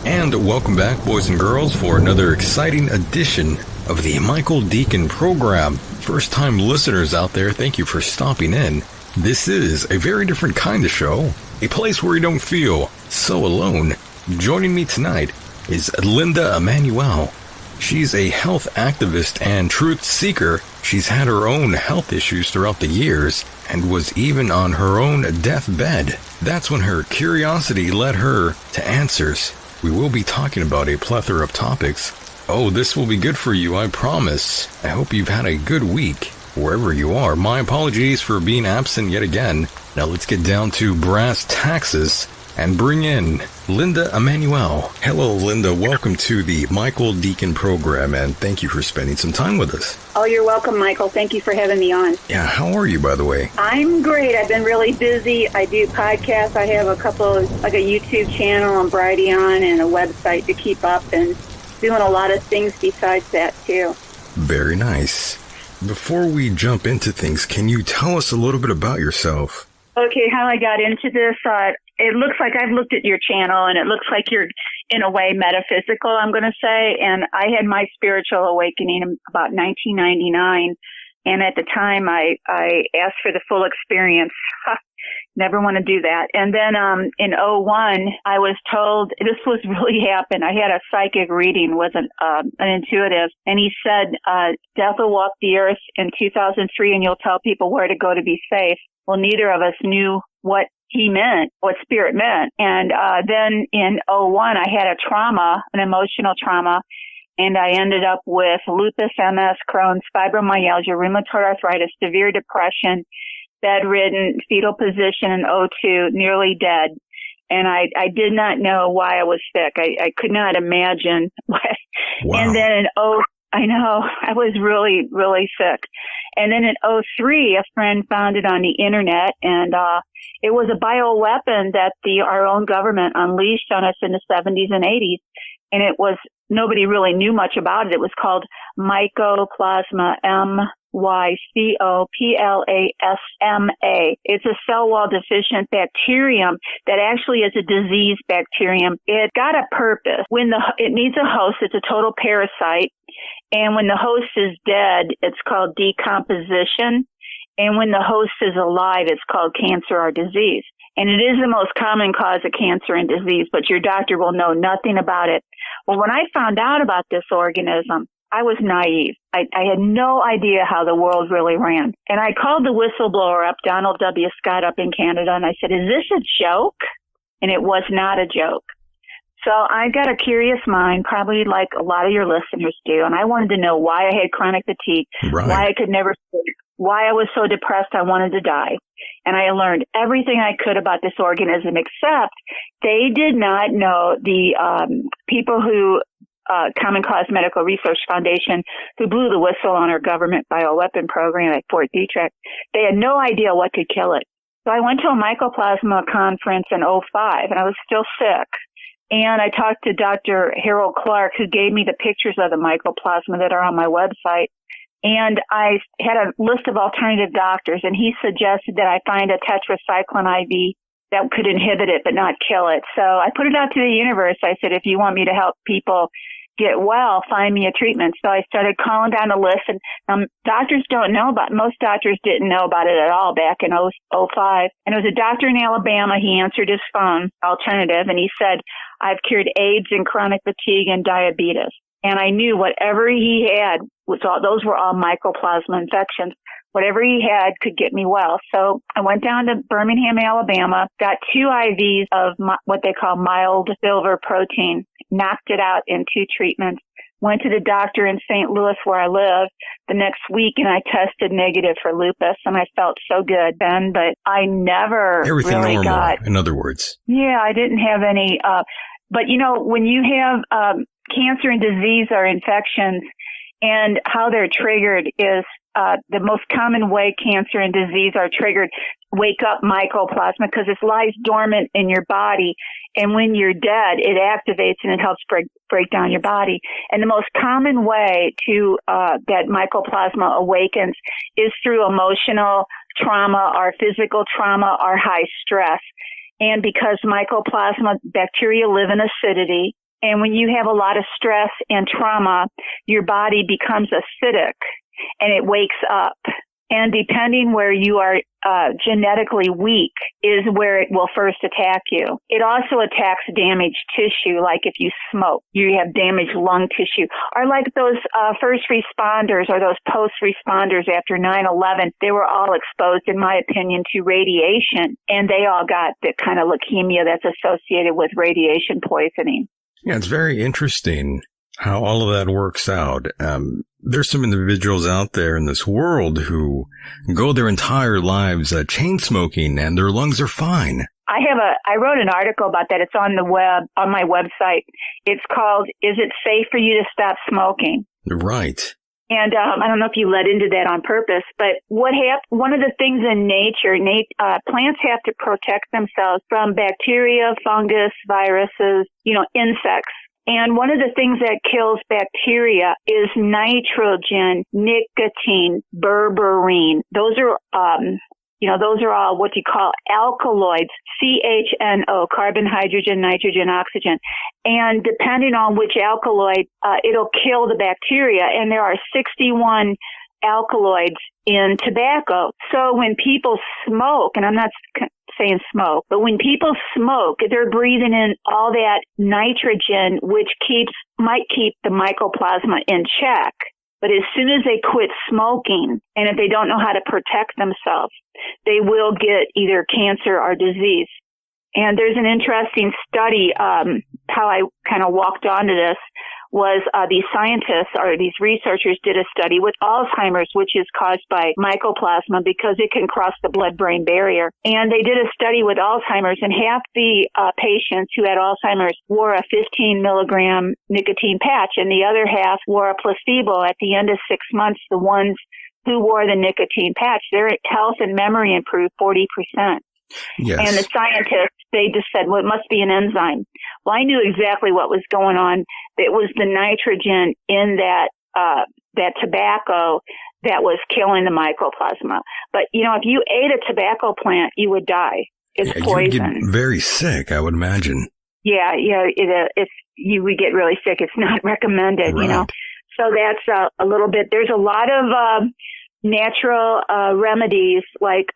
And welcome back, boys and girls, for another exciting edition of the Michael Decon program. First-time listeners out there, thank you for stopping in. This is a very different kind of show, a place where you don't feel so alone. Joining me tonight is Linda Emmanuel. She's a health activist and truth seeker. She's had her own health issues throughout the years and was even on her own deathbed. That's when her curiosity led her to answers. We will be talking about a plethora of topics. Oh, this will be good for you, I promise. I hope you've had a good week, wherever you are. My apologies for being absent yet again. Now let's get down to brass taxes and bring in Linda Emmanuel. Hello, Linda. Welcome to the Michael Decon program, and thank you for spending some time with us. Oh, you're welcome, Michael. Thank you for having me on. Yeah, how are you, by the way? I'm great. I've been really busy. I do podcasts. I have a YouTube channel on Brighteon and a website to keep up, and doing a lot of things besides that, too. Very nice. Before we jump into things, can you tell us a little bit about yourself? Okay, how I got into this, it looks like I've looked at your channel, and it looks like you're, in a way, metaphysical, I'm going to say. And I had my spiritual awakening in about 1999. And at the time, I asked for the full experience. Never want to do that. And then in '01, I was told this was really happened. I had a psychic reading with an intuitive, and he said, death will walk the earth in 2003, and you'll tell people where to go to be safe. Well, neither of us knew what he meant, what spirit meant. And then in '01, I had a trauma, an emotional trauma, and I ended up with lupus, MS, Crohn's, fibromyalgia, rheumatoid arthritis, severe depression, bedridden, fetal position in '02, nearly dead. And I did not know why I was sick. I could not imagine why. Wow. And then I know, I was really, really sick. And then in '03, a friend found it on the internet, and it was a bioweapon that our own government unleashed on us in the 70s and 80s. And nobody really knew much about it. It was called Mycoplasma, Mycoplasma. It's a cell wall deficient bacterium that actually is a disease bacterium. It got a purpose. It needs a host, it's a total parasite. And when the host is dead, it's called decomposition. And when the host is alive, it's called cancer or disease. And it is the most common cause of cancer and disease, but your doctor will know nothing about it. Well, when I found out about this organism, I was naive. I had no idea how the world really ran. And I called the whistleblower up, Donald W. Scott up in Canada, and I said, is this a joke? And it was not a joke. So I got a curious mind, probably like a lot of your listeners do, and I wanted to know why I had chronic fatigue, right, why I could never sleep, why I was so depressed I wanted to die. And I learned everything I could about this organism, except they did not know the people who Common Cause Medical Research Foundation, who blew the whistle on our government bioweapon program at Fort Detrick. They had no idea what could kill it. So I went to a mycoplasma conference in '05, and I was still sick. And I talked to Dr. Harold Clark, who gave me the pictures of the mycoplasma that are on my website. And I had a list of alternative doctors, and he suggested that I find a tetracycline IV that could inhibit it but not kill it. So I put it out to the universe. I said, if you want me to help people get well, find me a treatment. So I started calling down a list, and doctors don't know most doctors didn't know about it at all back in '05. And it was a doctor in Alabama. He answered his phone, alternative, and he said, I've cured AIDS and chronic fatigue and diabetes. And I knew whatever he had, those were all mycoplasma infections. Whatever he had could get me well. So I went down to Birmingham, Alabama, got 2 IVs of what they call mild silver protein, knocked it out in 2 treatments, went to the doctor in St. Louis where I live the next week, and I tested negative for lupus, and I felt so good then, but I never Everything really normal, got... in other words. Yeah, I didn't have any... but, when you have cancer and disease or infections, and how they're triggered is the most common way cancer and disease are triggered, wake up mycoplasma, because it lies dormant in your body. And when you're dead, it activates and it helps break down your body. And the most common way to that mycoplasma awakens is through emotional trauma or physical trauma or high stress. And because mycoplasma bacteria live in acidity, And when you have a lot of stress and trauma, your body becomes acidic and it wakes up. And depending where you are genetically weak is where it will first attack you. It also attacks damaged tissue, like if you smoke, you have damaged lung tissue. Or like those first responders or those post-responders after 9/11, they were all exposed, in my opinion, to radiation. And they all got the kind of leukemia that's associated with radiation poisoning. Yeah, it's very interesting how all of that works out. There's some individuals out there in this world who go their entire lives chain smoking and their lungs are fine. I wrote an article about that. It's on the web, on my website. It's called, "Is It Safe for You to Stop Smoking?" Right. And I don't know if you led into that on purpose, but one of the things in nature, plants have to protect themselves from bacteria, fungus, viruses, insects. And one of the things that kills bacteria is nitrogen, nicotine, berberine. Those are all what you call alkaloids, CHNO, carbon, hydrogen, nitrogen, oxygen. And depending on which alkaloid, it'll kill the bacteria. And there are 61 alkaloids in tobacco. So when people smoke, and I'm not saying smoke, but when people smoke, they're breathing in all that nitrogen, which might keep the mycoplasma in check. But as soon as they quit smoking, and if they don't know how to protect themselves, they will get either cancer or disease. And there's an interesting study, how I kind of walked onto this was these scientists or these researchers did a study with Alzheimer's, which is caused by mycoplasma because it can cross the blood-brain barrier. And they did a study with Alzheimer's, and half the patients who had Alzheimer's wore a 15 milligram nicotine patch, and the other half wore a placebo. At the end of 6 months, the ones who wore the nicotine patch, their health and memory improved 40%. Yes. And the scientists, they just said, well, it must be an enzyme. Well, I knew exactly what was going on. It was the nitrogen in that tobacco that was killing the mycoplasma. But, if you ate a tobacco plant, you would die. It's poison. You would get very sick, I would imagine. Yeah, you would get really sick. It's not recommended, Right. So that's a little bit. There's a lot of natural remedies like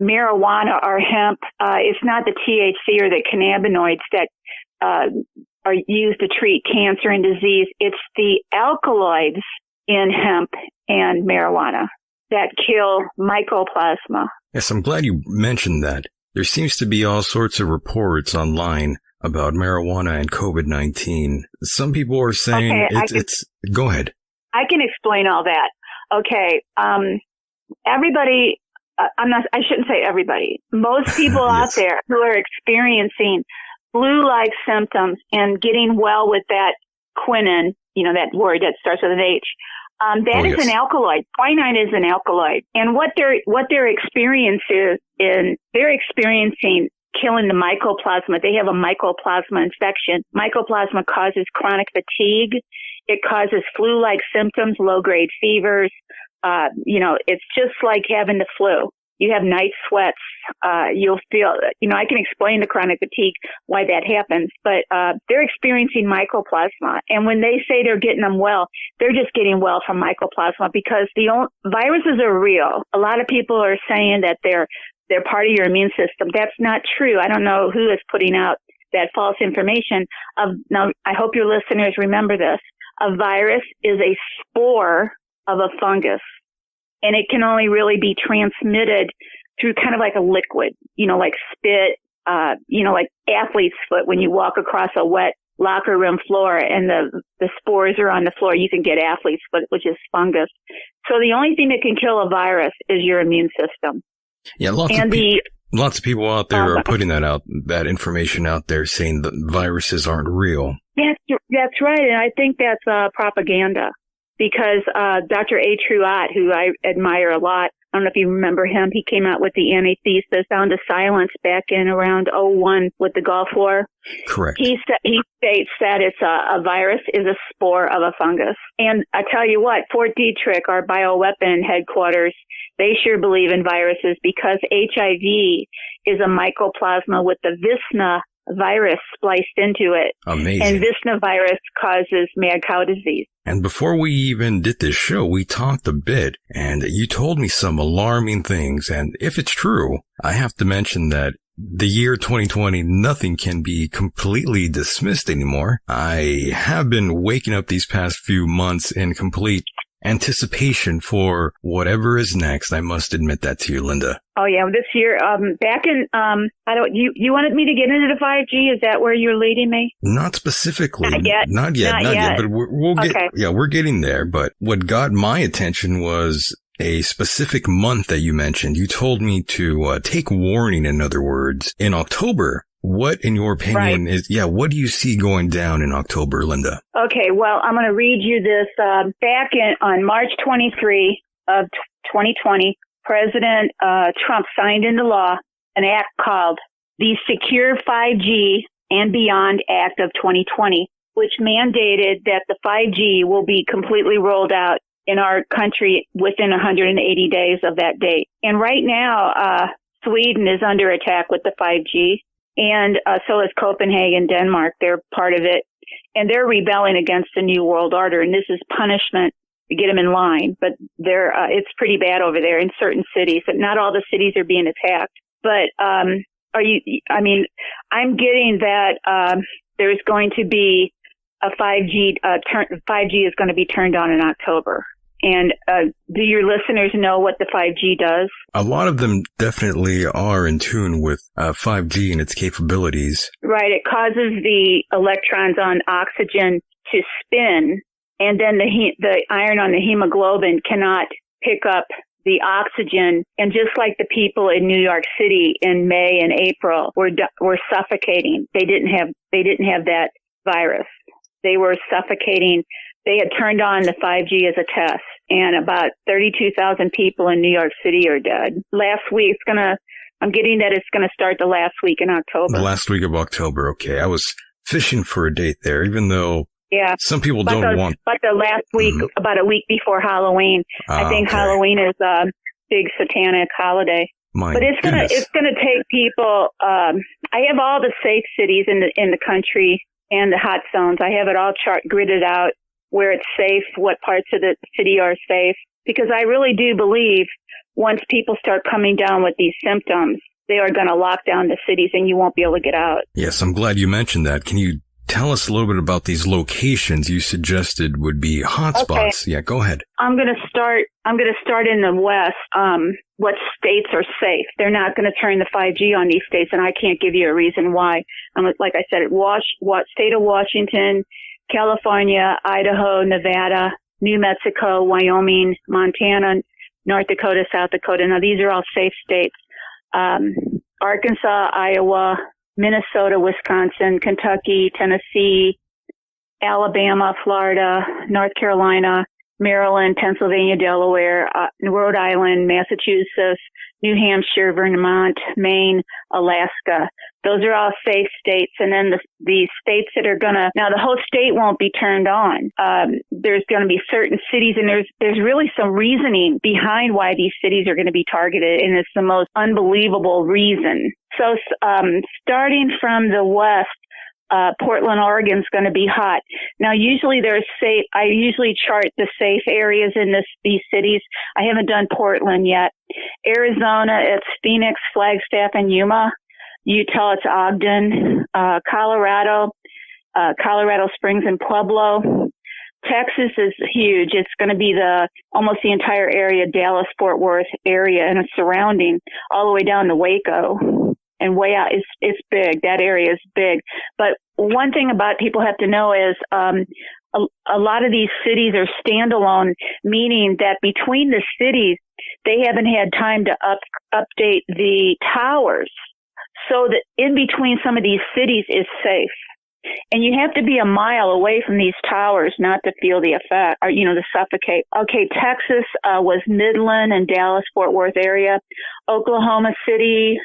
marijuana or hemp. It's not the THC or the cannabinoids that are used to treat cancer and disease. It's the alkaloids in hemp and marijuana that kill mycoplasma. Yes, I'm glad you mentioned that. There seems to be all sorts of reports online about marijuana and COVID-19. Some people are saying go ahead. I can explain all that. Okay. Everybody, I shouldn't say everybody. Most people out there who are experiencing flu-like symptoms and getting well with that quinine, that word that starts with an H, that is an alkaloid. Quinine is an alkaloid. And what their experience is, they're experiencing killing the mycoplasma. They have a mycoplasma infection. Mycoplasma causes chronic fatigue. It causes flu-like symptoms, low-grade fevers. It's just like having the flu. You have night sweats. You'll feel, I can explain the chronic fatigue, why that happens, but they're experiencing mycoplasma. And when they say they're getting them well, they're just getting well from mycoplasma because viruses are real. A lot of people are saying that they're part of your immune system. That's not true. I don't know who is putting out that false information. Now, I hope your listeners remember this. A virus is a spore of a fungus. And it can only really be transmitted through kind of like a liquid, like spit, like athlete's foot. When you walk across a wet locker room floor and the spores are on the floor, you can get athlete's foot, which is fungus. So the only thing that can kill a virus is your immune system. Yeah, lots of people out there are putting that information out there saying that viruses aren't real. That's right. And I think that's propaganda. Because Dr. A. Truott, who I admire a lot, I don't know if you remember him, he came out with the antithesis, Sound of Silence back in around 2001 with the Gulf War. Correct. He states that it's a virus is a spore of a fungus. And I tell you what, Fort Detrick, our bioweapon headquarters, they sure believe in viruses because HIV is a mycoplasma with the visna virus spliced into it. Amazing. And this virus causes mad cow disease. And before we even did this show, we talked a bit, and you told me some alarming things. And if it's true, I have to mention that the year 2020, nothing can be completely dismissed anymore. I have been waking up these past few months in complete anticipation for whatever is next. I must admit that to you, Linda. Oh yeah, this year, back in, you wanted me to get into the 5G? Is that where you're leading me? Not specifically. Not yet. But we're getting there. But what got my attention was a specific month that you mentioned. You told me to take warning, in other words, in October. What, in your opinion, what do you see going down in October, Linda? Okay, well, I'm going to read you this. Back on March 23 of 2020, President Trump signed into law an act called the Secure 5G and Beyond Act of 2020, which mandated that the 5G will be completely rolled out in our country within 180 days of that date. And right now, Sweden is under attack with the 5G. And so is Copenhagen, Denmark. They're part of it. And they're rebelling against the New World Order. And this is punishment to get them in line. But it's pretty bad over there in certain cities. But not all the cities are being attacked. But I'm getting that there's going to be a 5G. 5G is going to be turned on in October. And do your listeners know what the 5G does? A lot of them definitely are in tune with 5G and its capabilities. Right. It causes the electrons on oxygen to spin, and then the iron on the hemoglobin cannot pick up the oxygen. And just like the people in New York City in May and April were suffocating, they didn't have that virus. They were suffocating. They had turned on the 5G as a test, and about 32,000 people in New York City are dead. Last week, I'm getting that it's going to start the last week in October. The last week of October, okay. I was fishing for a date there, even though some people don't want... But the last week, about a week before Halloween, I think Halloween is a big satanic holiday. But it's gonna take people... I have all the safe cities in the country and the hot zones. I have it all gridded out, where it's safe, what parts of the city are safe. Because I really do believe once people start coming down with these symptoms, they are going to lock down the cities and you won't be able to get out. Yes, I'm glad you mentioned that. Can you tell us a little bit about these locations you suggested would be hotspots? Okay. Yeah, go ahead. I'm going to start in the West. What states are safe? They're not going to turn the 5G on these states, and I can't give you a reason why. Like I said, state of Washington, California, Idaho, Nevada, New Mexico, Wyoming, Montana, North Dakota, South Dakota. Now, these are all safe states. Arkansas, Iowa, Minnesota, Wisconsin, Kentucky, Tennessee, Alabama, Florida, North Carolina, Maryland, Pennsylvania, Delaware, Rhode Island, Massachusetts, New Hampshire, Vermont, Maine, Alaska. Those are all safe states. And then the states that are now the whole state won't be turned on. There's going to be certain cities, and there's really some reasoning behind why these cities are going to be targeted, and it's the most unbelievable reason. So, starting from the West, Portland, Oregon's going to be hot. Now, usually I usually chart the safe areas in these cities. I haven't done Portland yet. Arizona, it's Phoenix, Flagstaff, and Yuma. Utah, it's Ogden. Colorado Springs and Pueblo. Texas is huge. It's going to be almost the entire area, Dallas, Fort Worth area and its surrounding, all the way down to Waco. And way out, it's big. That area is big. But one thing people have to know is a lot of these cities are standalone, meaning that between the cities, they haven't had time to update the towers. So that in between some of these cities is safe. And you have to be a mile away from these towers not to feel the effect, or, to suffocate. Okay, Texas was Midland and Dallas, Fort Worth area. Oklahoma City,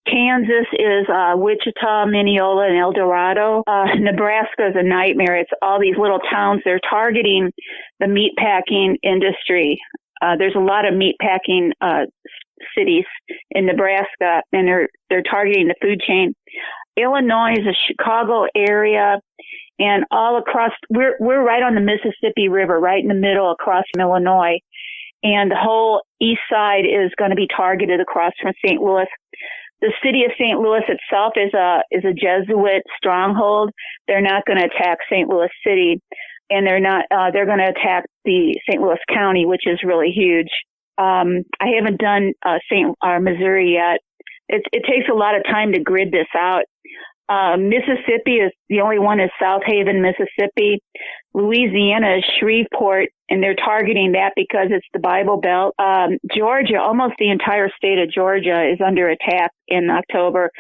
Kansas is Wichita, Mineola, and El Dorado. Nebraska is a nightmare. It's all these little towns. They're targeting the meatpacking industry. There's a lot of meatpacking cities in Nebraska, and they're targeting the food chain. Illinois is a Chicago area, and all across, we're right on the Mississippi River, right in the middle across from Illinois. And the whole east side is going to be targeted across from St. Louis. The city of St. Louis itself is a Jesuit stronghold. They're not going to attack St. Louis City, and they're going to attack the St. Louis County, which is really huge. I haven't done Missouri yet. It takes a lot of time to grid this out. Mississippi is the only one is South Haven, Mississippi. Louisiana is Shreveport, and they're targeting that because it's the Bible Belt. Georgia, almost the entire state of Georgia is under attack in October.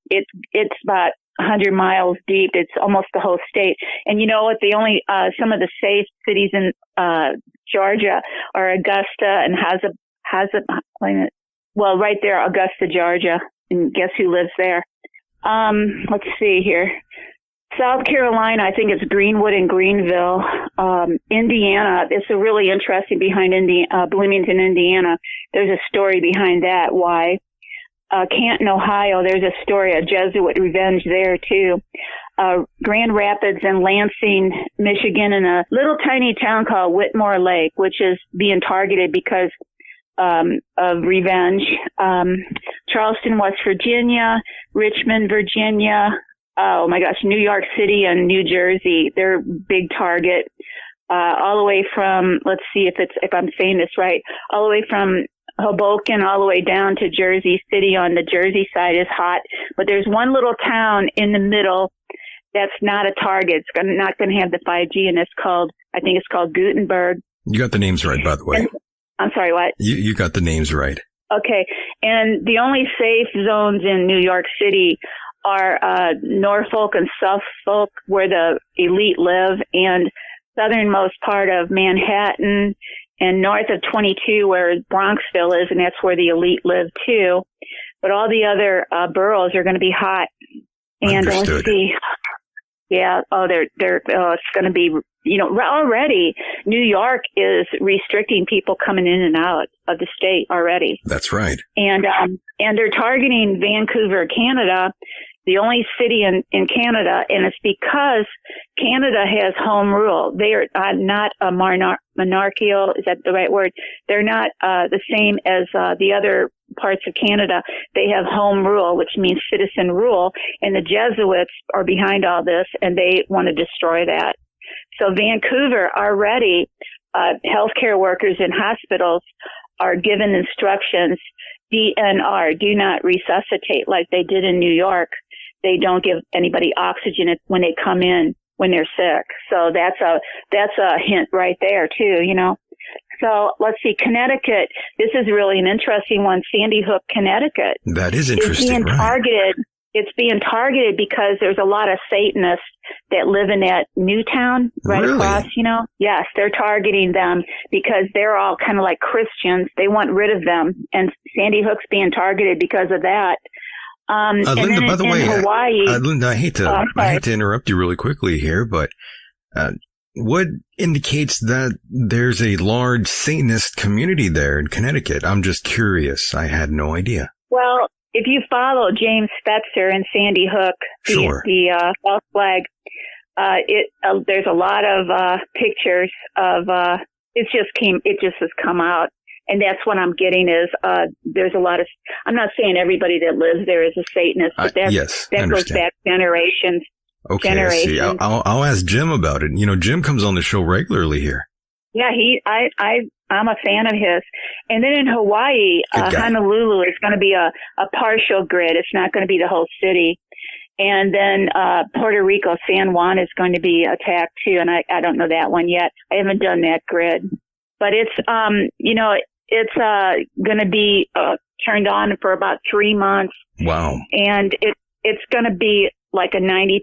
It's about 100 miles deep. It's almost the whole state. And you know what? Some of the safe cities in Georgia are Augusta and well, right there, Augusta, Georgia. And guess who lives there? Let's see here. South Carolina, I think it's Greenwood and Greenville. Indiana, it's a really interesting behind Bloomington, Indiana. There's a story behind that. Why? Canton, Ohio, there's a story of Jesuit revenge there too. Grand Rapids and Lansing, Michigan, and a little tiny town called Whitmore Lake, which is being targeted because of revenge. Charleston, West Virginia, Richmond, Virginia. Oh my gosh, New York City and New Jersey. They're big target. All the way from, let's see if I'm saying this right, all the way from Hoboken all the way down to Jersey City on the Jersey side is hot. But there's one little town in the middle that's not a target. It's not going to have the 5G, and I think it's called Gutenberg. You got the names right, by the way. I'm sorry, what? You got the names right. Okay. And the only safe zones in New York City are Norfolk and Suffolk, where the elite live, and southernmost part of Manhattan, and north of 22, where Bronxville is, and that's where the elite live too. But all the other boroughs are going to be hot. And Understood. Let's see. Yeah. It's going to be, already New York is restricting people coming in and out of the state already. That's right. And they're targeting Vancouver, Canada, the only city in Canada, and it's because Canada has home rule. They are not a monarchical, is that the right word? They're not the same as the other parts of Canada. They have home rule, which means citizen rule, and the Jesuits are behind all this, and they want to destroy that. So Vancouver already, healthcare workers in hospitals are given instructions, DNR, do not resuscitate, like they did in New York. They don't give anybody oxygen when they come in when they're sick. So that's a hint right there too, So let's see, Connecticut. This is really an interesting one. Sandy Hook, Connectiticut. That is interesting. Being targeted. It's being targeted because there's a lot of Satanists that live in that Newtown right across, Yes, they're targeting them because they're all kind of like Christians. They want rid of them. And Sandy Hook's being targeted because of that. Linda, by the way, Hawaii, Linda, I hate to interrupt you really quickly here, but what indicates that there's a large Satanist community there in Connecticut? I'm just curious. I had no idea. Well, if you follow James Spetzer and Sandy Hook, the false flag, there's a lot of pictures of it just has come out. And that's what I'm getting is, there's a lot of, I'm not saying everybody that lives there is a Satanist, but that goes back generations. Okay, I see. I'll ask Jim about it. Jim comes on the show regularly here. Yeah, I'm a fan of his. And then in Hawaii, Honolulu is going to be a partial grid. It's not going to be the whole city. And then, Puerto Rico, San Juan is going to be attacked too. And I don't know that one yet. I haven't done that grid, but it's, it's going to be turned on for about 3 months. Wow. And it's going to be like a 90%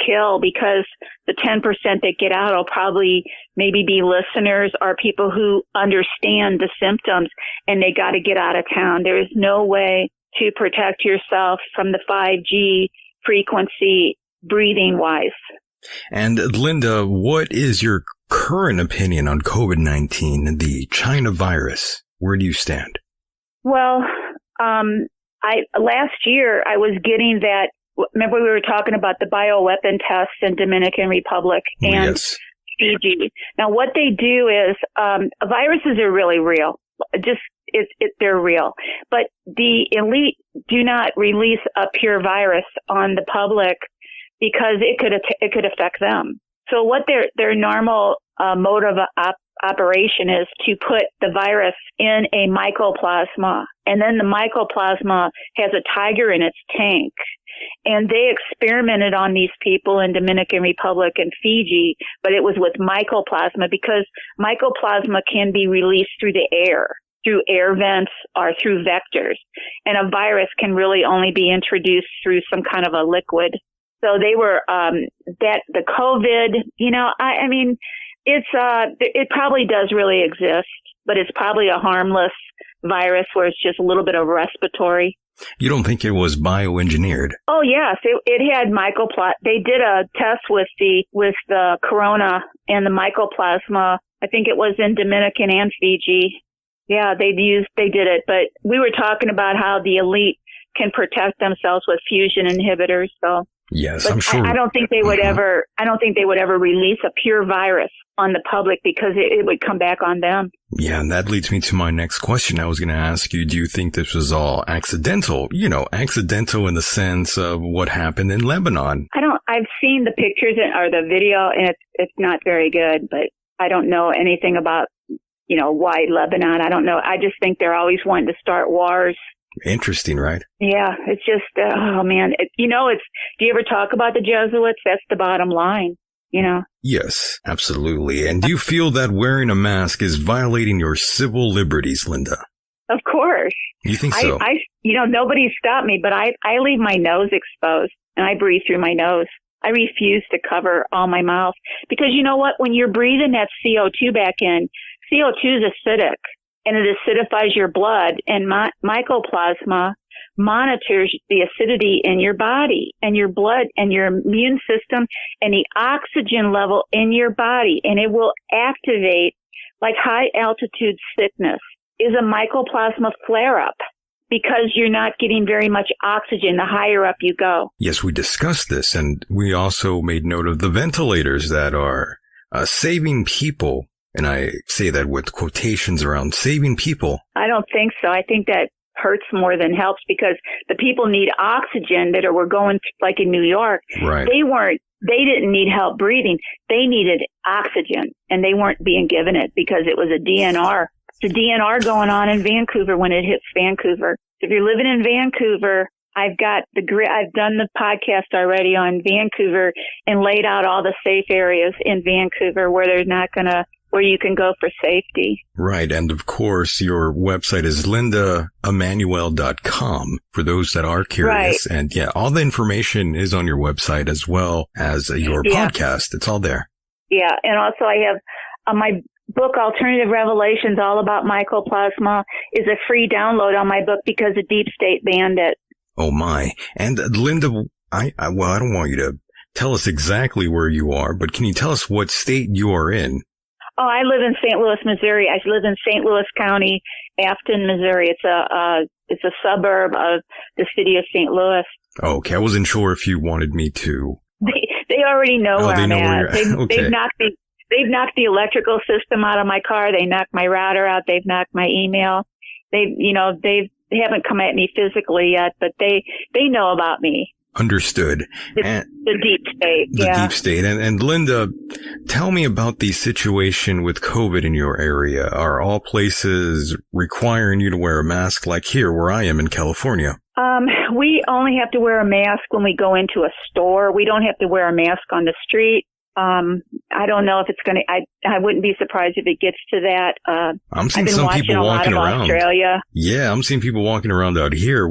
kill because the 10% that get out will probably maybe be listeners or people who understand the symptoms and they got to get out of town. There is no way to protect yourself from the 5G frequency breathing wise. And Linda, what is your current opinion on COVID-19, the China virus? Where do you stand? Well, last year I was getting that remember we were talking about the bioweapon tests in Dominican Republic and Yes. Fiji. Now, what they do is viruses are really real. They're real. But the elite do not release a pure virus on the public because it could affect them. So what their normal mode of operation is to put the virus in a mycoplasma, and then the mycoplasma has a tiger in its tank. And they experimented on these people in Dominican Republic and Fiji, but it was with mycoplasma because mycoplasma can be released through the air, through air vents or through vectors. And a virus can really only be introduced through some kind of a liquid. So they were, the COVID, I mean, it probably does really exist, but it's probably a harmless virus where it's just a little bit of respiratory. You don't think it was bioengineered? Oh yes, it had mycoplasma. They did a test with the corona and the mycoplasma. I think it was in Dominican and Fiji. Yeah, they did it. But we were talking about how the elite can protect themselves with fusion inhibitors. So yes, but I'm sure. I don't think they would ever. I don't think they would ever release a pure virus on the public because it would come back on them. Yeah, and that leads me to my next question. I was going to ask you, do you think this was all accidental? Accidental in the sense of what happened in Lebanon. I've seen the pictures or the video, and it's not very good, but I don't know anything about, why Lebanon. I don't know. I just think they're always wanting to start wars. Interesting, right? Yeah, it's just, oh man. Do you ever talk about the Jesuits? That's the bottom line. Yes, absolutely. And do you feel that wearing a mask is violating your civil liberties, Linda? Of course. You think so? Nobody stopped me, but I leave my nose exposed and I breathe through my nose. I refuse to cover all my mouth because you know what? When you're breathing that CO2 back in, CO2 is acidic and it acidifies your blood, and mycoplasma monitors the acidity in your body and your blood and your immune system and the oxygen level in your body, and it will activate like high altitude sickness is a mycoplasma flare up because you're not getting very much oxygen the higher up you go. Yes, we discussed this, and we also made note of the ventilators that are saving people, and I say that with quotations around saving people. I don't think so. I think that hurts more than helps because the people need oxygen that were going like in New York. Right. They didn't need help breathing. They needed oxygen and they weren't being given it because it was a DNR. It's a DNR going on in Vancouver when it hits Vancouver. If you're living in Vancouver, I've done the podcast already on Vancouver and laid out all the safe areas in Vancouver where you can go for safety. Right. And of course, your website is lindaemmanuel.com for those that are curious. Right. And yeah, all the information is on your website as well as your podcast. It's all there. Yeah. And also I have my book, Alternative Revelations, all about mycoplasma, is a free download on my book because the deep state banned it. Oh my. And Linda, I don't want you to tell us exactly where you are, but can you tell us what state you are in? Oh, I live in St. Louis, Missouri. I live in St. Louis County, Afton, Missouri. It's a suburb of the city of St. Louis. Okay, I wasn't sure if you wanted me to. They already know where I'm at. They've knocked the electrical system out of my car. They knocked my router out. They've knocked my email. They haven't come at me physically yet, but they know about me. Understood. The deep state. The deep state. And Linda, tell me about the situation with COVID in your area. Are all places requiring you to wear a mask like here where I am in California? We only have to wear a mask when we go into a store. We don't have to wear a mask on the street. I don't know if it's going to, I wouldn't be surprised if it gets to that. I'm seeing some people walking around. Australia. Yeah, I'm seeing people walking around out here,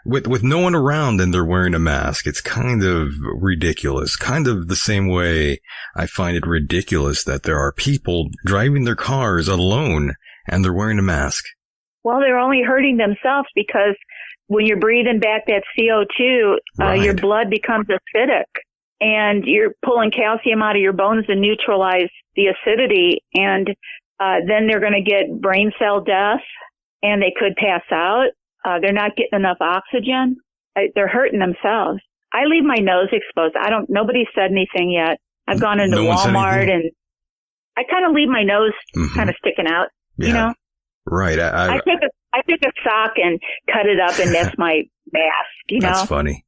with no one around and they're wearing a mask. It's kind of ridiculous. Kind of the same way I find it ridiculous that there are people driving their cars alone and they're wearing a mask. Well, they're only hurting themselves because when you're breathing back that CO2, right, your blood becomes acidic. And you're pulling calcium out of your bones to neutralize the acidity. And then they're going to get brain cell death and they could pass out. They're not getting enough oxygen. they're hurting themselves. I leave my nose exposed. Nobody said anything yet. I've gone into Walmart and I kind of leave my nose kind of sticking out, you know? Right. I took a sock and cut it up, and that's my mask, you know? That's funny.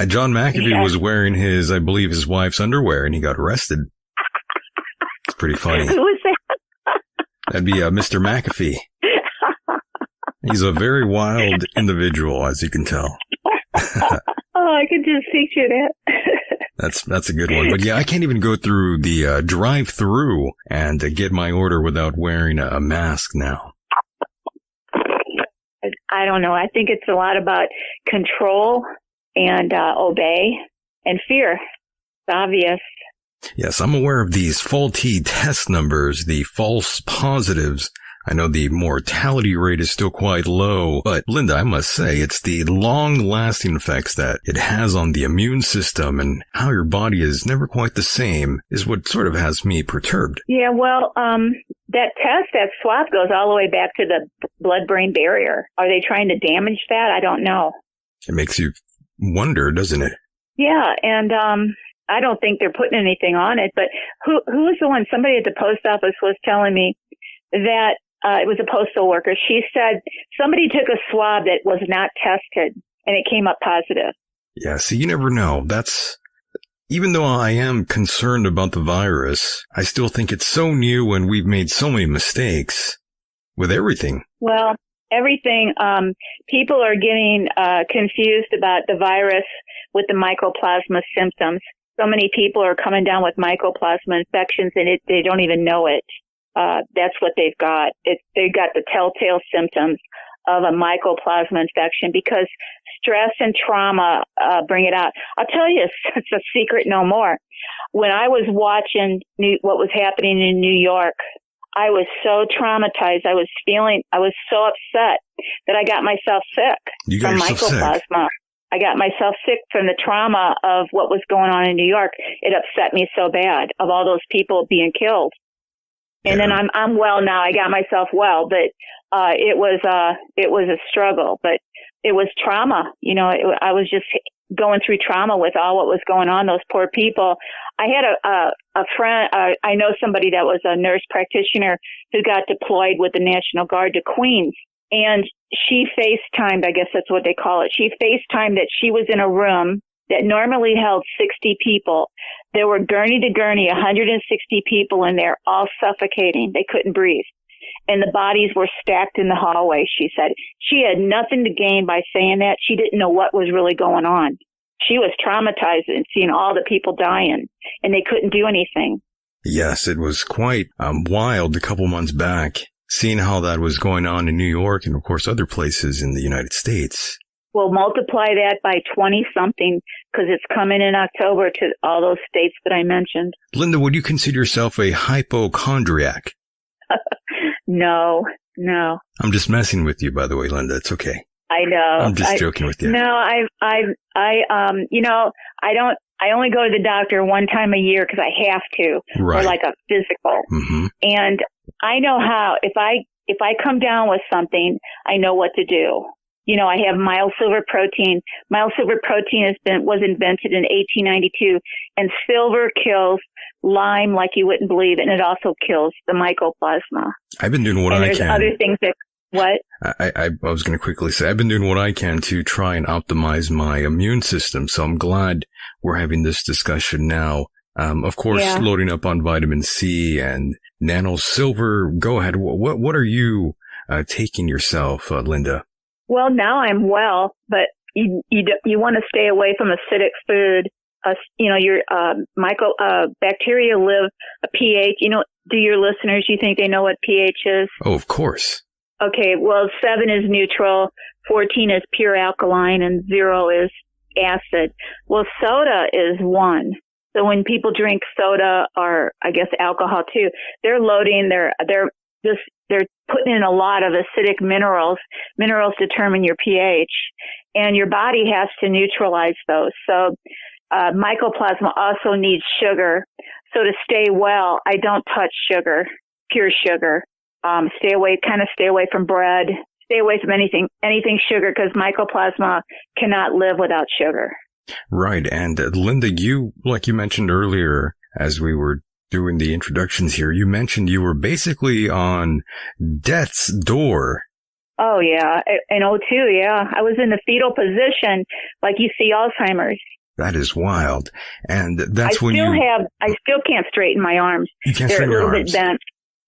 John McAfee was wearing I believe his wife's underwear, and he got arrested. It's pretty funny. Who was that? That'd be Mr. McAfee. He's a very wild individual, as you can tell. I could just picture that. That's a good one. But yeah, I can't even go through the drive-through and get my order without wearing a mask now. I don't know. I think it's a lot about control and obey and fear. It's obvious. Yes, I'm aware of these faulty test numbers, the false positives. I know the mortality rate is still quite low, but Linda, I must say, it's the long-lasting effects that it has on the immune system and how your body is never quite the same is what sort of has me perturbed. Yeah, well, that swab goes all the way back to the blood-brain barrier. Are they trying to damage that? I don't know. It makes you wonder, doesn't it? Yeah, and I don't think they're putting anything on it, but who was the one? Somebody at the post office was telling me that it was a postal worker. She said somebody took a swab that was not tested and it came up positive. Yeah, see, you never know. Even though I am concerned about the virus, I still think it's so new and we've made so many mistakes with everything. Well, everything. People are getting confused about the virus with the mycoplasma symptoms. So many people are coming down with mycoplasma infections and they don't even know it. That's what they've got. They've got the telltale symptoms of a mycoplasma infection because stress and trauma bring it out. I'll tell you, it's a secret no more. When I was watching what was happening in New York, I was so traumatized. I was so upset that I got myself sick from mycoplasma. I got myself sick from the trauma of what was going on in New York. It upset me so bad of all those people being killed. And then I'm well now. I got myself well, but it was a struggle. But it was trauma. You know, I was just going through trauma with all what was going on. Those poor people. I had a friend. I know somebody that was a nurse practitioner who got deployed with the National Guard to Queens, and she FaceTimed. I guess that's what they call it. She FaceTimed that she was in a room that normally held 60 people. There were gurney to gurney, 160 people in there, all suffocating. They couldn't breathe. And the bodies were stacked in the hallway, she said. She had nothing to gain by saying that. She didn't know what was really going on. She was traumatized and seeing all the people dying, and they couldn't do anything. Yes, it was quite wild a couple months back, seeing how that was going on in New York and, of course, other places in the United States. We'll multiply that by 20-something because it's coming in October to all those states that I mentioned. Linda, would you consider yourself a hypochondriac? No. I'm just messing with you, by the way, Linda. It's okay. I know. I'm just joking with you. No, I only go to the doctor one time a year because I have to, right, for like a physical. Mm-hmm. And I know how, if I come down with something, I know what to do. You know, I have mild silver protein. Mild silver protein was invented in 1892, and silver kills Lyme like you wouldn't believe, and it also kills the mycoplasma. I've been doing what I can. There's other things that, what? I was going to quickly say, I've been doing what I can to try and optimize my immune system, so I'm glad we're having this discussion now. Of course, loading up on vitamin C and nano silver. Go ahead. What are you taking yourself, Linda? Well, now I'm well, but you want to stay away from acidic food. Your bacteria live a pH. You know, do your listeners, you think they know what pH is? Oh, of course. Okay, well, 7 is neutral, 14 is pure alkaline, and 0 is acid. Well, soda is 1. So when people drink soda or I guess alcohol too, they're loading they're putting in a lot of acidic minerals. Minerals determine your pH, and your body has to neutralize those. So mycoplasma also needs sugar. So to stay well, I don't touch sugar, pure sugar. Stay away from bread, stay away from anything sugar, because mycoplasma cannot live without sugar. Right. And Linda, like you mentioned earlier, as we were doing the introductions here, you mentioned you were basically on death's door. Oh, yeah. In '02, yeah. I was in the fetal position, like you see Alzheimer's. That is wild. And that's when I still can't straighten my arms. You can't They're straighten your arms. a little bit bent.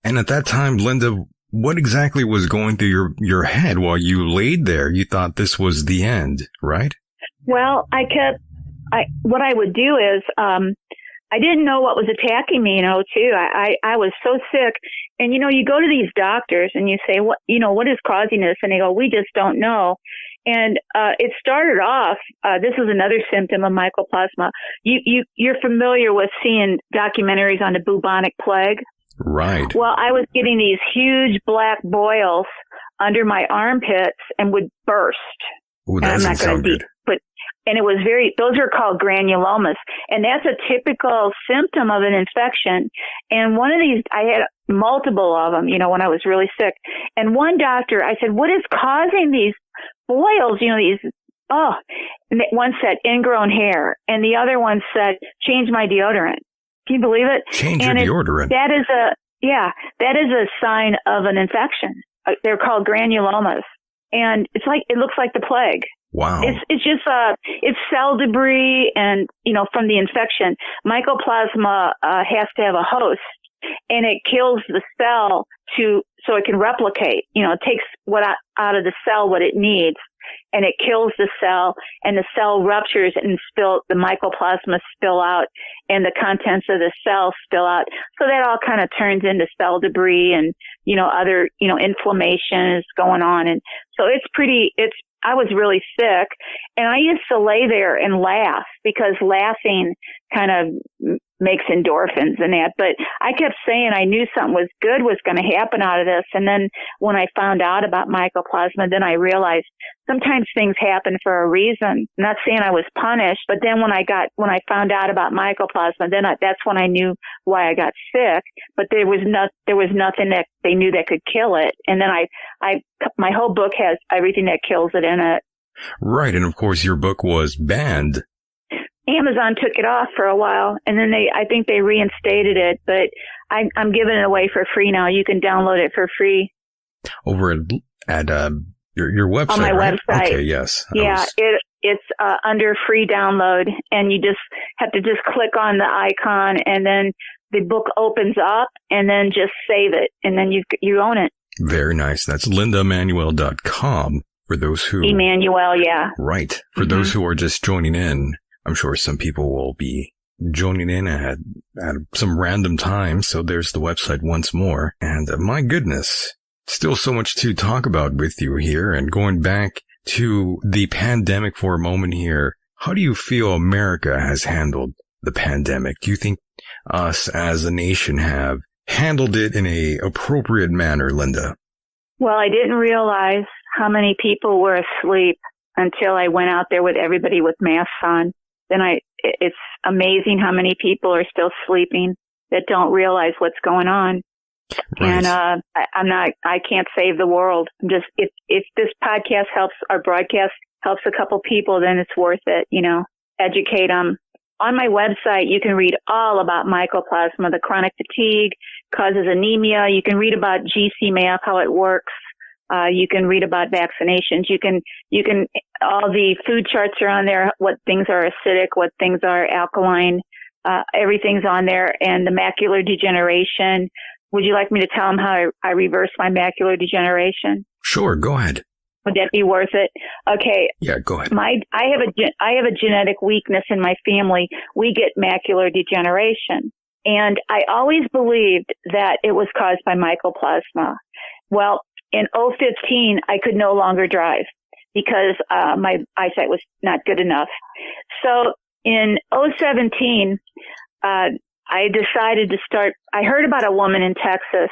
And at that time, Linda, what exactly was going through your head while you laid there? You thought this was the end, right? Well, what I would do is, I didn't know what was attacking me in '02. I was so sick. And, you go to these doctors and you say, what is causing this? And they go, we just don't know. And, it started off, this is another symptom of mycoplasma. You're familiar with seeing documentaries on the bubonic plague. Right. Well, I was getting these huge black boils under my armpits and would burst. Ooh, that doesn't sound good. And it was those are called granulomas. And that's a typical symptom of an infection. And one of these, I had multiple of them, when I was really sick. And one doctor, I said, what is causing these boils? And one said ingrown hair. And the other one said, change my deodorant. Can you believe it? Change your deodorant. That is a sign of an infection. They're called granulomas. And it looks like the plague. Wow. It's just, it's cell debris and, from the infection. Mycoplasma, has to have a host, and it kills the cell so it can replicate. It takes out of the cell what it needs, and it kills the cell, and the cell ruptures and the mycoplasma spill out, and the contents of the cell spill out. So that all kind of turns into cell debris and, other, inflammation is going on. And so I was really sick, and I used to lay there and laugh, because laughing kind of makes endorphins and that. But I kept saying I knew something was going to happen out of this. And then when I found out about mycoplasma, then I realized sometimes things happen for a reason. I'm not saying I was punished, but then when I found out about mycoplasma, that's when I knew why I got sick. But there was nothing that they knew that could kill it. And then my whole book has everything that kills it in it. Right. And of course your book was banned. Amazon took it off for a while, and then I think they reinstated it, but I'm giving it away for free now. You can download it for free. Over at your website, on my right? website. Okay, yes. Yeah, it's under free download, and you just have to click on the icon, and then the book opens up, and then just save it, and then you own it. Very nice. That's lindaemmanuel.com for those who... Emmanuel, yeah. Right. For those who are just joining in, I'm sure some people will be joining in at some random time. So there's the website once more. And my goodness, still so much to talk about with you here. And going back to the pandemic for a moment here, how do you feel America has handled the pandemic? Do you think us as a nation have handled it in a appropriate manner, Linda? Well, I didn't realize how many people were asleep until I went out there with everybody with masks on. Then it's amazing how many people are still sleeping that don't realize what's going on. Right. And, I can't save the world. If this podcast helps, our broadcast helps a couple people, then it's worth it, educate them. On my website, you can read all about mycoplasma, the chronic fatigue, causes anemia. You can read about GCMAP, how it works. You can read about vaccinations. You can, all the food charts are on there, what things are acidic, what things are alkaline, everything's on there, and the macular degeneration. Would you like me to tell them how I reverse my macular degeneration? Sure, go ahead. Would that be worth it? Okay. Yeah, go ahead. I have a genetic weakness in my family. We get macular degeneration. And I always believed that it was caused by mycoplasma. Well, in 2015, I could no longer drive because my eyesight was not good enough. So in 2017, I decided to start. I heard about a woman in Texas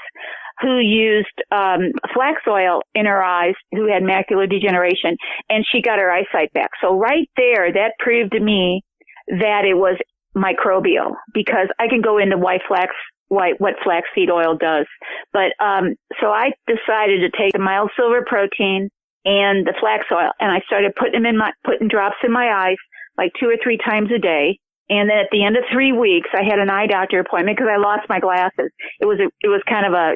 who used flax oil in her eyes, who had macular degeneration, and she got her eyesight back. So right there, that proved to me that it was microbial, because I can go into why flax what flaxseed oil does. But so I decided to take the mild silver protein and the flax oil, and I started putting drops in my eyes like 2 or 3 times a day. And then at the end of 3 weeks, I had an eye doctor appointment because I lost my glasses. It was kind of a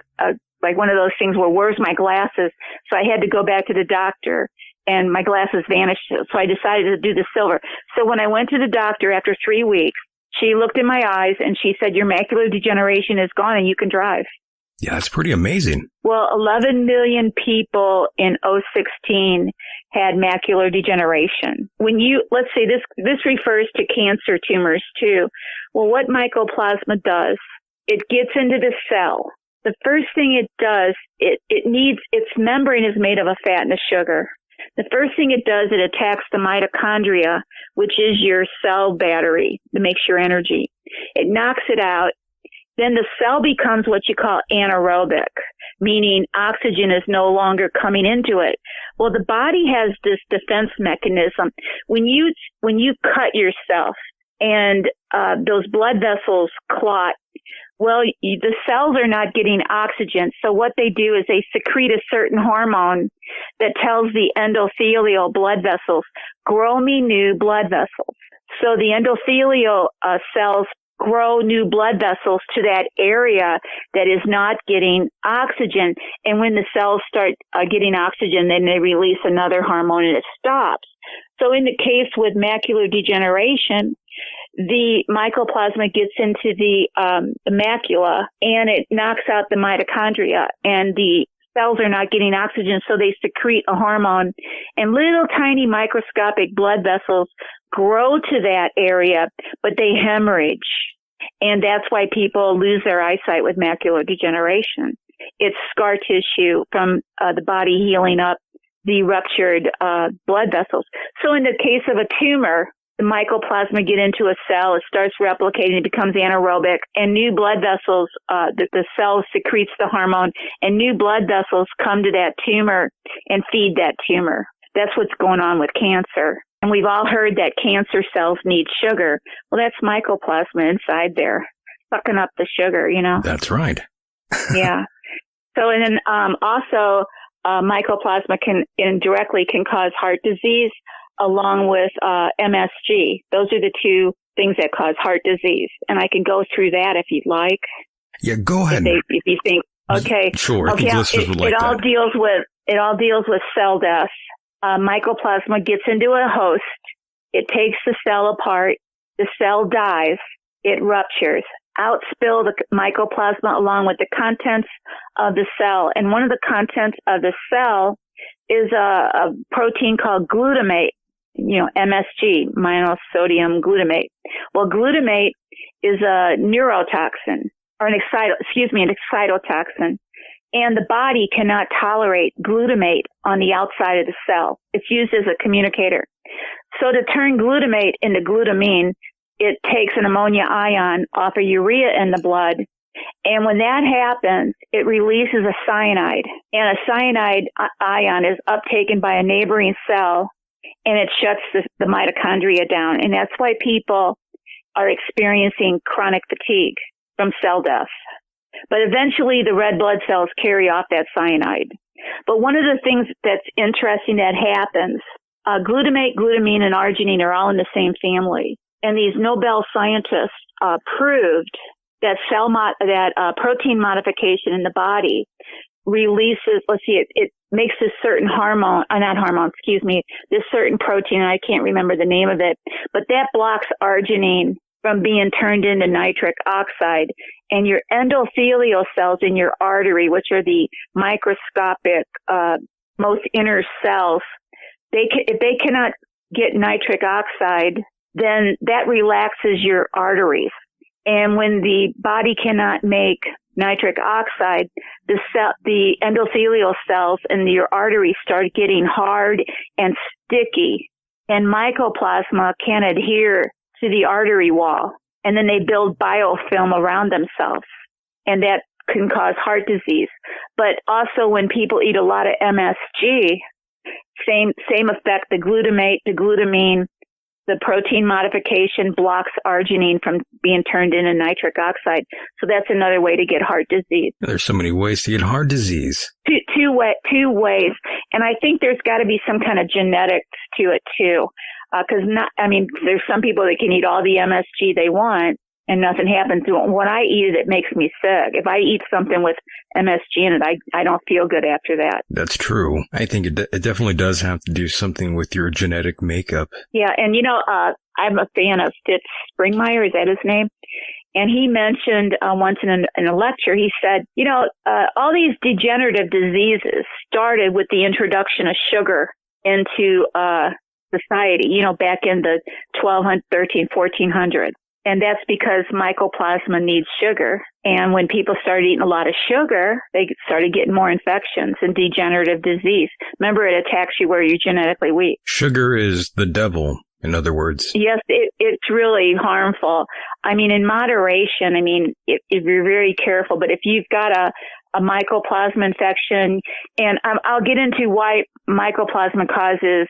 like one of those things where, where's my glasses? So I had to go back to the doctor, and my glasses vanished. So I decided to do the silver. So when I went to the doctor after 3 weeks, she looked in my eyes and she said, your macular degeneration is gone and you can drive. Yeah, that's pretty amazing. Well, 11 million people in 2016 had macular degeneration. Let's say this refers to cancer tumors too. Well, what mycoplasma does, it gets into the cell. The first thing it does, its membrane is made of a fat and a sugar. The first thing it does, it attacks the mitochondria, which is your cell battery that makes your energy. It knocks it out. Then the cell becomes what you call anaerobic, meaning oxygen is no longer coming into it. Well, the body has this defense mechanism. When you cut yourself and those blood vessels clot, well, the cells are not getting oxygen. So what they do is they secrete a certain hormone that tells the endothelial blood vessels, grow me new blood vessels. So the endothelial cells grow new blood vessels to that area that is not getting oxygen. And when the cells start getting oxygen, then they release another hormone and it stops. So in the case with macular degeneration, the mycoplasma gets into the macula and it knocks out the mitochondria, and the cells are not getting oxygen, so they secrete a hormone, and little tiny microscopic blood vessels grow to that area, but they hemorrhage. And that's why people lose their eyesight with macular degeneration. It's scar tissue from the body healing up the ruptured blood vessels. So in the case of a tumor, the mycoplasma get into a cell, it starts replicating, it becomes anaerobic, and new blood vessels, the cell secretes the hormone, and new blood vessels come to that tumor and feed that tumor. That's what's going on with cancer. And we've all heard that cancer cells need sugar. Well, that's mycoplasma inside there, sucking up the sugar, you know. That's right. Yeah. So, and then also mycoplasma can indirectly cause heart disease, along with MSG. Those are the two things that cause heart disease. And I can go through that if you'd like. Yeah, go ahead. If you think, okay. Sure, I think listeners would like that. It all deals with cell death. Mycoplasma gets into a host. It takes the cell apart. The cell dies. It ruptures. Out spill the mycoplasma along with the contents of the cell. And one of the contents of the cell is a protein called glutamate. MSG, monosodium glutamate. Well, glutamate is a neurotoxin, or an excitotoxin. And the body cannot tolerate glutamate on the outside of the cell. It's used as a communicator. So to turn glutamate into glutamine, it takes an ammonia ion off of urea in the blood. And when that happens, it releases a cyanide. And a cyanide ion is uptaken by a neighboring cell, and it shuts the mitochondria down. And that's why people are experiencing chronic fatigue from cell death. But eventually the red blood cells carry off that cyanide. But one of the things that's interesting that happens, glutamate, glutamine, and arginine are all in the same family. And these Nobel scientists proved that protein modification in the body releases, it makes this certain this certain protein, and I can't remember the name of it, but that blocks arginine from being turned into nitric oxide. And your endothelial cells in your artery, which are the microscopic, most inner cells, if they cannot get nitric oxide, then that relaxes your arteries. And when the body cannot make nitric oxide, the endothelial cells in your arteries start getting hard and sticky, and mycoplasma can adhere to the artery wall, and then they build biofilm around themselves, and that can cause heart disease. But also when people eat a lot of MSG, same effect, the glutamate, the glutamine, the protein modification blocks arginine from being turned into nitric oxide. So that's another way to get heart disease. There's so many ways to get heart disease. Two ways. And I think there's got to be some kind of genetics to it too. There's some people that can eat all the MSG they want and nothing happens to it. When I eat it, it makes me sick. If I eat something with MSG in it, I don't feel good after that. That's true. I think it definitely does have to do something with your genetic makeup. Yeah, and I'm a fan of Fitz Springmeier, is that his name? And he mentioned once in a lecture, he said, all these degenerative diseases started with the introduction of sugar into society, back in the 1400s. And that's because mycoplasma needs sugar. And when people started eating a lot of sugar, they started getting more infections and degenerative disease. Remember, it attacks you where you're genetically weak. Sugar is the devil, in other words. Yes, it's really harmful. In moderation, if you're very careful. But if you've got a mycoplasma infection, and I'll get into why mycoplasma causes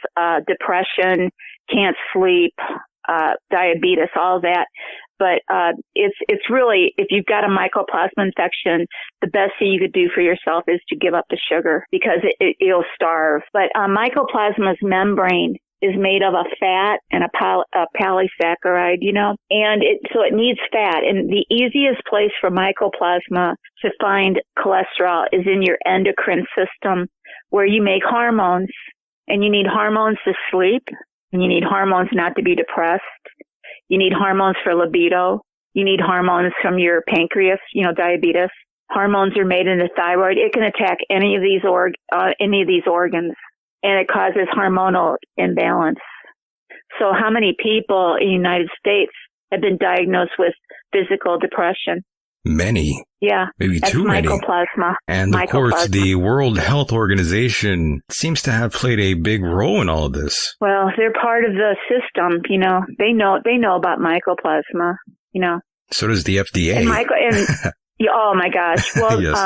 depression, can't sleep, diabetes, all that. But it's really, if you've got a mycoplasma infection, the best thing you could do for yourself is to give up the sugar because it'll starve. But mycoplasma's membrane is made of a fat and a polysaccharide, and so it needs fat. And the easiest place for mycoplasma to find cholesterol is in your endocrine system, where you make hormones, and you need hormones to sleep, and you need hormones not to be depressed. You need hormones for libido. You need hormones from your pancreas, diabetes. Hormones are made in the thyroid. It can attack any of these organs, and it causes hormonal imbalance. So how many people in the United States have been diagnosed with physical depression? Many. Yeah. Maybe too many. Mycoplasma. And of course, the World Health Organization seems to have played a big role in all of this. Well, they're part of the system, They know about mycoplasma, So does the FDA. Oh my gosh. Well, yes.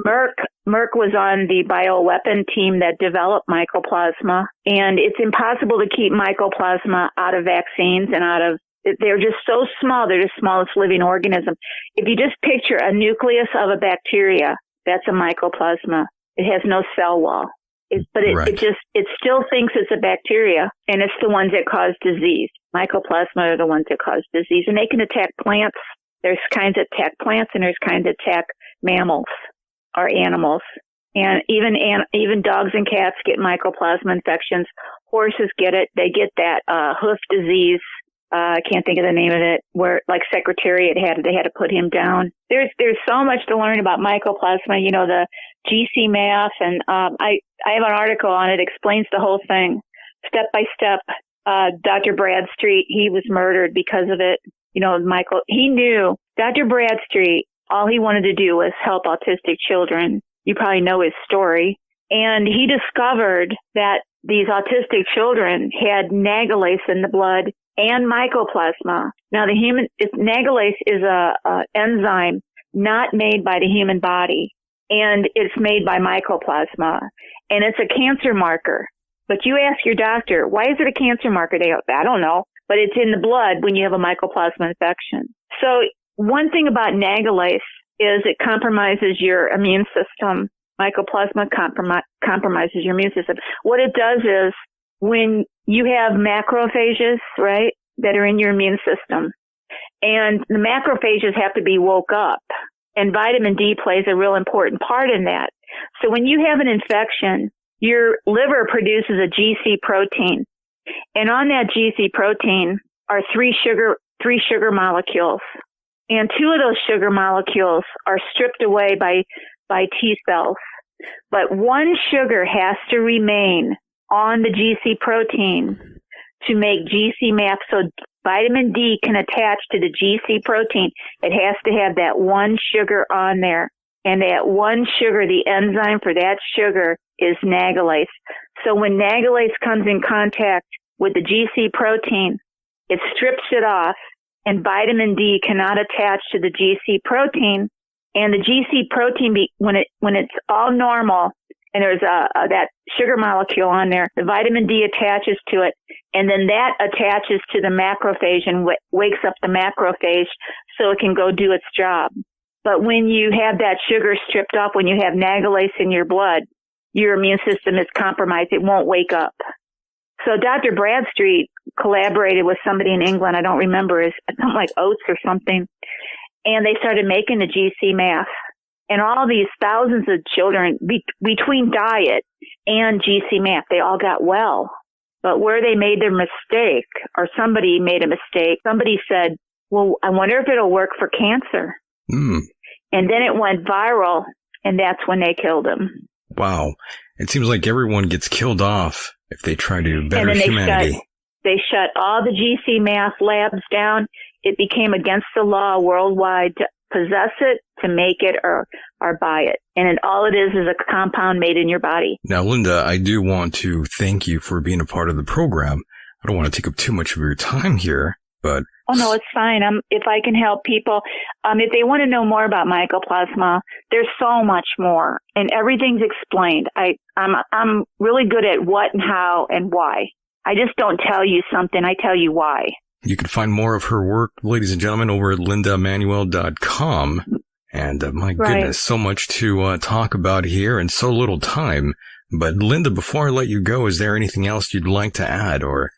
Merck was on the bioweapon team that developed mycoplasma, and it's impossible to keep mycoplasma out of vaccines and they're just so small. They're the smallest living organism. If you just picture a nucleus of a bacteria, that's a mycoplasma. It has no cell wall. It still thinks it's a bacteria, and it's the ones that cause disease. Mycoplasma are the ones that cause disease, and they can attack plants. There's kinds that attack plants, and there's kinds that attack mammals or animals. And even dogs and cats get mycoplasma infections. Horses get it. They get that hoof disease. I can't think of the name of it, where like Secretariat they had to put him down. There's so much to learn about mycoplasma, the GC math, and I have an article on it, explains the whole thing, step by step. Dr. Bradstreet, he was murdered because of it. He knew Dr. Bradstreet, all he wanted to do was help autistic children. You probably know his story. And he discovered that these autistic children had nagalase in the blood and mycoplasma. Now, nagalase is a enzyme not made by the human body, and it's made by mycoplasma, and it's a cancer marker. But you ask your doctor, why is it a cancer marker? They go, I don't know, but it's in the blood when you have a mycoplasma infection. So one thing about nagalase is it compromises your immune system. Mycoplasma compromises your immune system. What it does is, when you have macrophages, right, that are in your immune system, and the macrophages have to be woke up, and vitamin D plays a real important part in that. So when you have an infection, your liver produces a GC protein, and on that GC protein are three sugar molecules, and two of those sugar molecules are stripped away by T cells, but one sugar has to remain on the GC protein to make GC MAP, so vitamin D can attach to the GC protein. It has to have that one sugar on there. And that one sugar, the enzyme for that sugar, is nagalase. So when nagalase comes in contact with the GC protein, it strips it off, and vitamin D cannot attach to the GC protein. And the GC protein, when it's all normal, and there's that sugar molecule on there. The vitamin D attaches to it, and then that attaches to the macrophage and wakes up the macrophage so it can go do its job. But when you have that sugar stripped off, when you have nagalase in your blood, your immune system is compromised. It won't wake up. So Dr. Bradstreet collaborated with somebody in England. I don't remember, something like oats or something. And they started making the GC math. And all these thousands of children, between diet and GC math, they all got well. But where they made their mistake, or somebody made a mistake, somebody said, well, I wonder if it'll work for cancer. Mm. And then it went viral, and that's when they killed him. Wow. It seems like everyone gets killed off if they try to better humanity. They shut all the GC math labs down. It became against the law worldwide to possess it, to make it, or buy it. And all it is a compound made in your body. Now, Linda, I do want to thank you for being a part of the program. I don't want to take up too much of your time here, but... Oh, no, it's fine. If I can help people, if they want to know more about mycoplasma, there's so much more, and everything's explained. I'm really good at what and how and why. I just don't tell you something. I tell you why. You can find more of her work, ladies and gentlemen, over at lindaemmanuel.com. And my goodness, so much to talk about here and so little time. But Linda, before I let you go, is there anything else you'd like to add or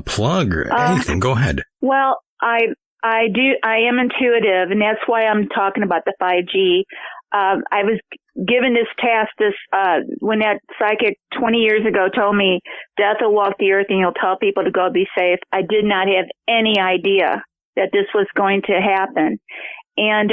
plug or anything? Go ahead. Well, I am intuitive, and that's why I'm talking about the 5G. I was given this task, when that psychic 20 years ago told me death will walk the earth and you'll tell people to go be safe. I did not have any idea that this was going to happen. And,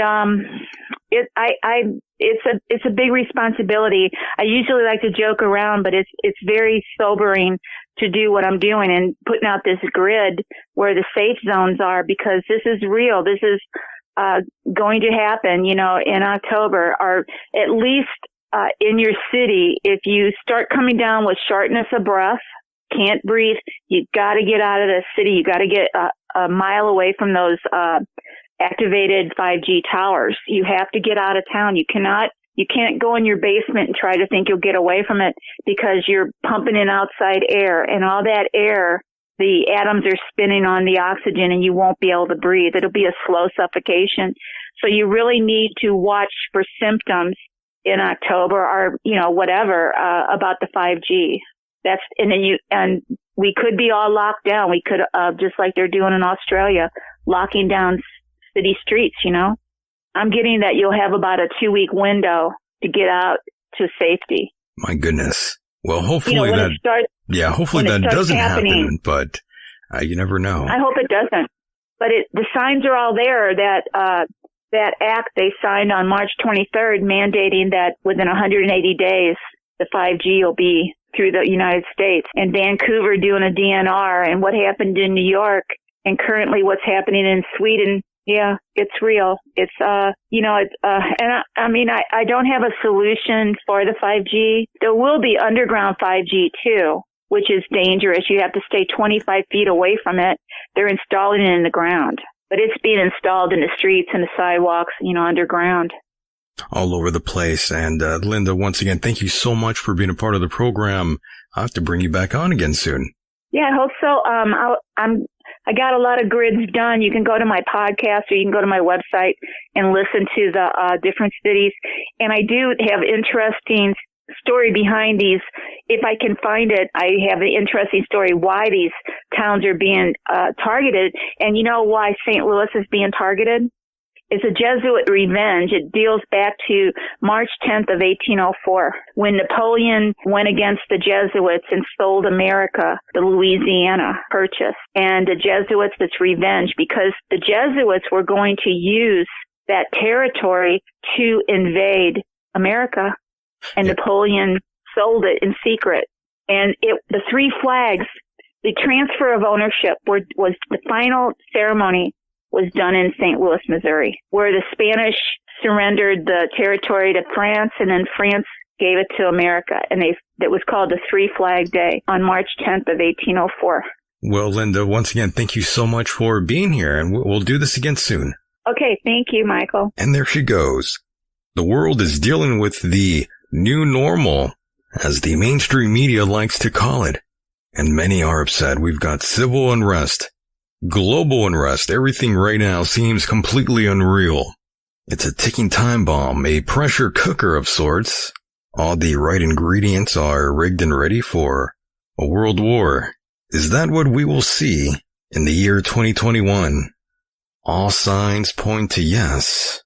it's a big responsibility. I usually like to joke around, but it's very sobering to do what I'm doing and putting out this grid where the safe zones are, because this is real. This is going to happen, in October, or at least in your city. If you start coming down with shortness of breath, can't breathe, you got to get out of the city. You got to get a mile away from those activated 5G towers. You have to get out of town. You can't go in your basement and try to think you'll get away from it, because you're pumping in outside air, and all that air, the atoms are spinning on the oxygen, and you won't be able to breathe. It'll be a slow suffocation. So you really need to watch for symptoms in October or, whatever, about the 5G. And we could be all locked down. We could, just like they're doing in Australia, locking down city streets, I'm getting that you'll have about a 2-week window to get out to safety. My goodness. Well, hopefully hopefully that doesn't happen, but you never know. I hope it doesn't. But the signs are all there that act they signed on March 23rd mandating that within 180 days, the 5G will be through the United States, and Vancouver doing a DNR, and what happened in New York, and currently what's happening in Sweden. Yeah, it's real. It's, I don't have a solution for the 5G. There will be underground 5G too, which is dangerous. You have to stay 25 feet away from it. They're installing it in the ground, but it's being installed in the streets and the sidewalks, underground. All over the place. And Linda, once again, thank you so much for being a part of the program. I'll have to bring you back on again soon. Yeah, I hope so. I got a lot of grids done. You can go to my podcast, or you can go to my website and listen to the different cities. And I do have interesting story behind these. If I can find it, I have an interesting story why these towns are being targeted. And you know why St. Louis is being targeted? It's a Jesuit revenge. It deals back to March 10th of 1804, when Napoleon went against the Jesuits and sold America the Louisiana Purchase. And the Jesuits, it's revenge, because the Jesuits were going to use that territory to invade America, and Napoleon sold it in secret. And the three flags, the transfer of ownership was the final ceremony was done in St. Louis, Missouri, where the Spanish surrendered the territory to France, and then France gave it to America. And that was called the Three Flag Day on March 10th of 1804. Well, Linda, once again, thank you so much for being here, and we'll do this again soon. Okay, thank you, Michael. And there she goes. The world is dealing with the new normal, as the mainstream media likes to call it. And many are upset. We've got civil unrest, global unrest. Everything right now seems completely unreal. It's a ticking time bomb, a pressure cooker of sorts. All the right ingredients are rigged and ready for a world war. Is that what we will see in the year 2021? All signs point to yes.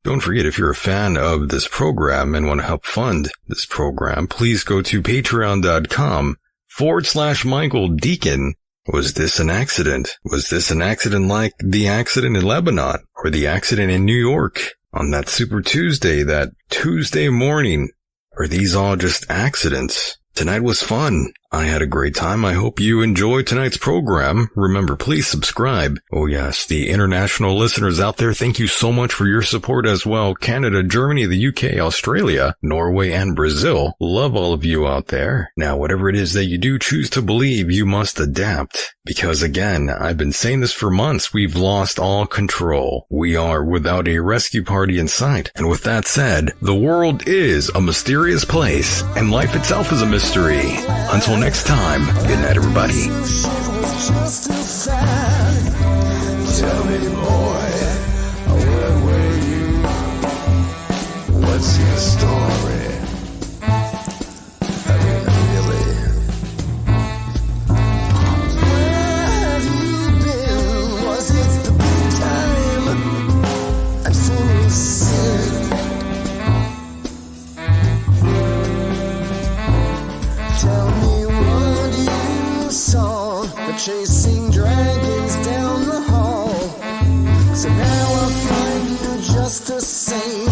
Don't forget, if you're a fan of this program and want to help fund this program, please go to patreon.com/Michael Decon. Was this an accident? Was this an accident like the accident in Lebanon or the accident in New York on that Super Tuesday, that Tuesday morning? Are these all just accidents? Tonight was fun. I had a great time. I hope you enjoyed tonight's program. Remember, please subscribe. Oh yes, the international listeners out there, thank you so much for your support as well. Canada, Germany, the UK, Australia, Norway, and Brazil. Love all of you out there. Now, whatever it is that you do choose to believe, you must adapt. Because again, I've been saying this for months, we've lost all control. We are without a rescue party in sight. And with that said, the world is a mysterious place, and life itself is a mystery. Until next time, good night, everybody. Tell me, boy, where were you? What's your story? I mean, really. Where have you been? Was it the big time? And full of sin. Tell me what you saw, the chasing dragons down the hall. So now I find you just the same.